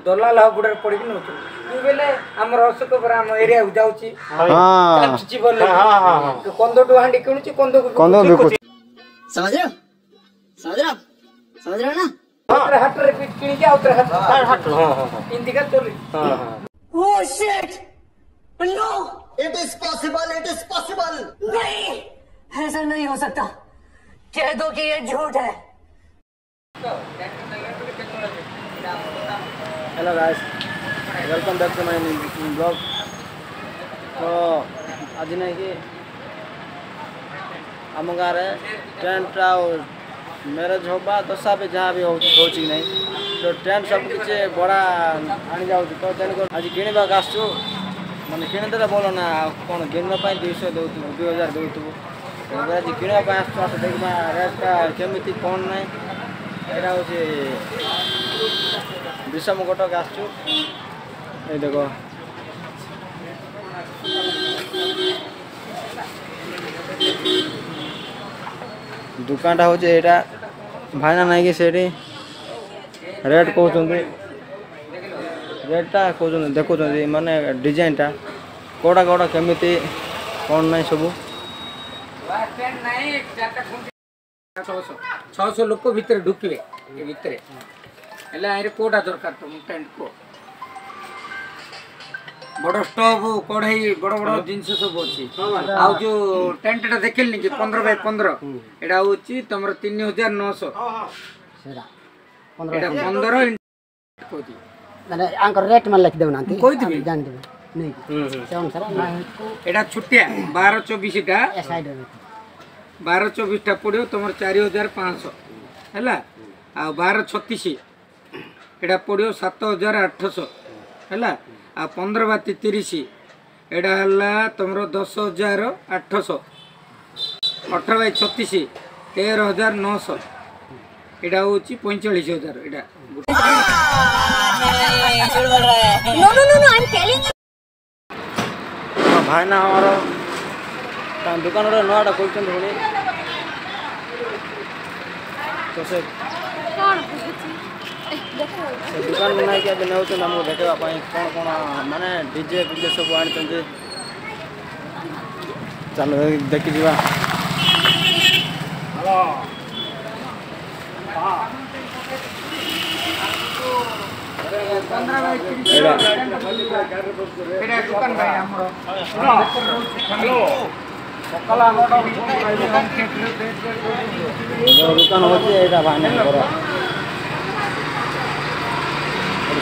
दलाल बुढ़ा पड़ी नौ बेले आमर अशोक आम एरिया जाऊँगी कंदो टू हांडी किणुची कंदो समझ रहे हो ना आउतरे हाट रे किणी के आउतरे हाट हिंदी का चोरी oh shit no it is possible नहीं ऐसा नहीं हो सकता कह दो कि ये झूठ है hello guys welcome back to my blog तो आज नहीं कि आम गाँव टेंट और मैरेज होगा दशा भी जहाँ भी हो नहीं तो टेंट सब किसी बड़ा आनी जाऊँ तो तेणुक आज किणवाक आसु मैंने किणीदे बोल ना कौन गिनवाई 200 दौ 2000 दौथु आज किणवाई आस देखा रेटा केमी कौन ना यहाँ हूँ विषम कटक आसु देख दुकान हूँ यहाँ भाईना नहीं कि से रेट कहते रेटा कहते देखुं माने डिजाइन टा कौड़ा कौड़ा केमी कौन ना सब 600 लोक भितर ढुकवे भितर कोटा दरकार तुम टेंट को बड़ स्टोव कढ़ई बड़ बड़ जिनस सब अच्छी आ जो टेंट टा देखिलनि कि 15 बाय 15 एटा होची तमर 3900 एटा 15 कोती माने आंकर रेट में लिख देउ नांती कोई दिबे जान देबे नहीं सेवन सर एटा छुटिया 12 24 टा ए साइड 12 24 टा पड़ियो तमर 4500 हैला आ 12 36 एटा पड़ियो 7800 हैला आ 15 बाती 30 एटा हला तमरो 10800 18 बाई 36 13900 एटा होची 45000 एटा नो आई एम टेलिंग भाई ना हमारा दुकान नुआटा खोल तो से दुकान बनाई कि नौ आमको देखा कौन कौन माने डीजे फीजे सब आनी चलो देखी जा दुकान होती है भाई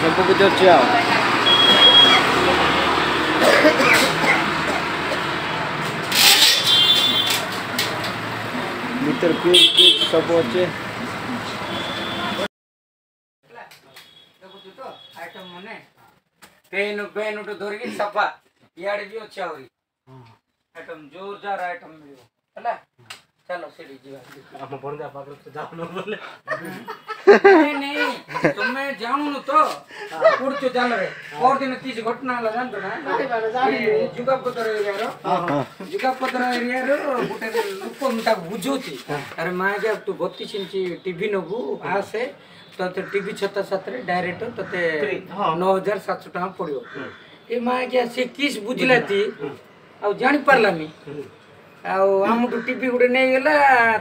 सब कुछ अच्छे भीतर सब अच्छे आइटम मने पेन पेन उठ धरिकी सफा याडे भी अच्छा होई आइटम जोरदार आइटम मिलियो हला चलो सेडी जीवा हम बंदा पाकर तो जाओ न बोले नहीं तुम्हें जानू न तो पुरचो जान रे और दिन 30 घटना हला जान तो ना जुगापतर एरिया रो गुटे लोक मुटा बुझोती अरे मां जे तू 32 इंच टीवी नबू आसे तो टीवी छत्ता सातरे डायरेक्ट तते 9700 टका पड़ियो ए मां के से किस बुझला थी आ जानि पारलानी आम टीवी गुटे नहीं गला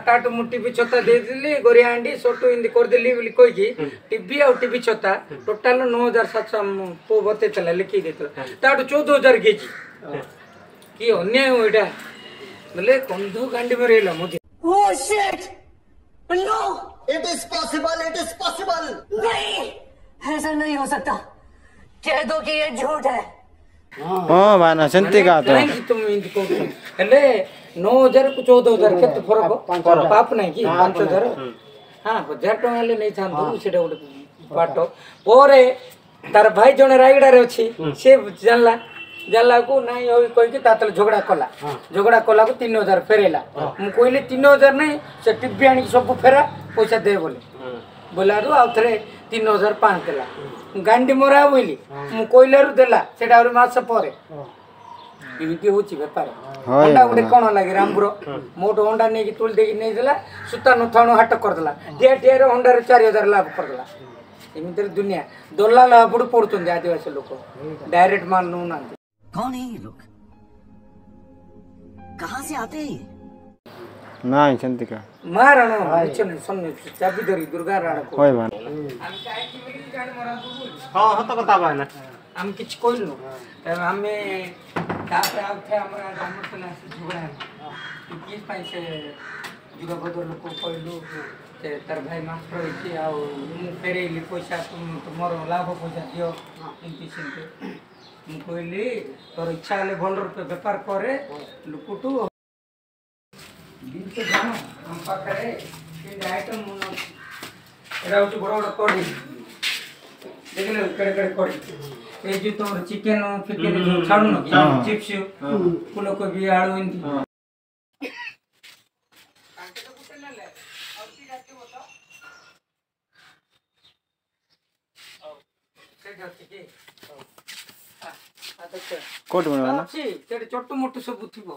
ताटू मु टीवी छत्ता दे दिली गोरिया हांडी सोटू इंदी कर देली बोली कोई की टीवी आ टीवी छत्ता टोटल 9700 पो बतेतला लिखि देतला ताटू 14000 केजी की अन्याय होइडा बोले कंधो गांडी मरेला Modi oh shit no it is possible नहीं ऐसा नहीं हो सकता कह दो कि ये झूठ है हाँ भाई सेंती का तो तुम इंद को हेले 9000 को 14000 केते फरक पाप नहीं कि 5000 हां 1000 टका ले नहीं थान दु सेटा उडे पाटो पोरे तार भाई जने रायगडा रे अछि से जानला जाला को नहीं होई कोई के तातल झगड़ा कला को 3000 फेरेला मु कोइले 3000 नहीं से टिब्बी आनी सब फेरा पैसा दे बोला रु आ थरे 3005 देला गांडी मोरा बोली मु कोइले रु देला सेटा और मास परे इनके होची बेपार अंडा गुटे कोन लागे रामपुर मोटो अंडा ने की तुल देकी नहीं देला सुता न थाणो हट कर देला डेढ़ अंडा रे 4000 लाभ कर देला ଏମିତିରେ ଦୁନିଆ ଦଲାଲ ହାବୁଡୁ ପଡୁଛନ୍ତି ଆଦିବାସୀ ଲୋକ ଡାଇରେକ୍ଟ ମାଲ ନଉନାହାନ୍ତି। कौन है ये लोग? कहाँ से आते हैं ये? ନାଇଁ ସେମିତି କା ମାରଣ କିଛି ନାହିଁ ସନ୍ନ୍ୟ ଚାବି ଧରି ଦୁର୍ଗା ରାଣକୁ ହଏ ଭାଇ ହଁ ସତ କଥା ଭାଇନା ଆମେ କିଛି କହିଲୁ ଆମେ ତାପରେ ଆଉ ଥରେ ଆମର ଆମର ଥିଲା ସେ ଝଗଡ଼ା କି ପାଇଁ ସେ ଯୁଗପଦ ଲୋକ କହିଲୁ ସେ ତାର ଭାଇ ମାଷ୍ଟର ହେଇଛି ଆଉ ମୁଁ ଫେରେଇଲି ପଇସା ତୁମର ଲାଭ ପଇସା ଦିଅ ଏମିତି ସେମିତି ମୁଁ କହିଲି ତୋର ଇଚ୍ଛା ହେଲେ ଭଲ ରୂପେ ବେପାର କରେ ଲୋକଠୁ ଜିନିଷ ଜାଣ ଆମ ପାଖରେ ଆଇଟମ୍ ଏଇଟା ହେଉଛି ବଡ଼ ବଡ଼ କଢ଼େଇ ଦେଖିଲେ କେଡ଼େ କେଡ଼େ କଢ଼େଇ এই যে তোমার চিকেন ফিকেন ছাড়ু না চিপস ফুলকপি আলু এমনি କୋଉଠି ମିଳିବ ନା ଅଛି ସେଠି ଛୋଟ ମୋଟ ସବୁ ଥିବ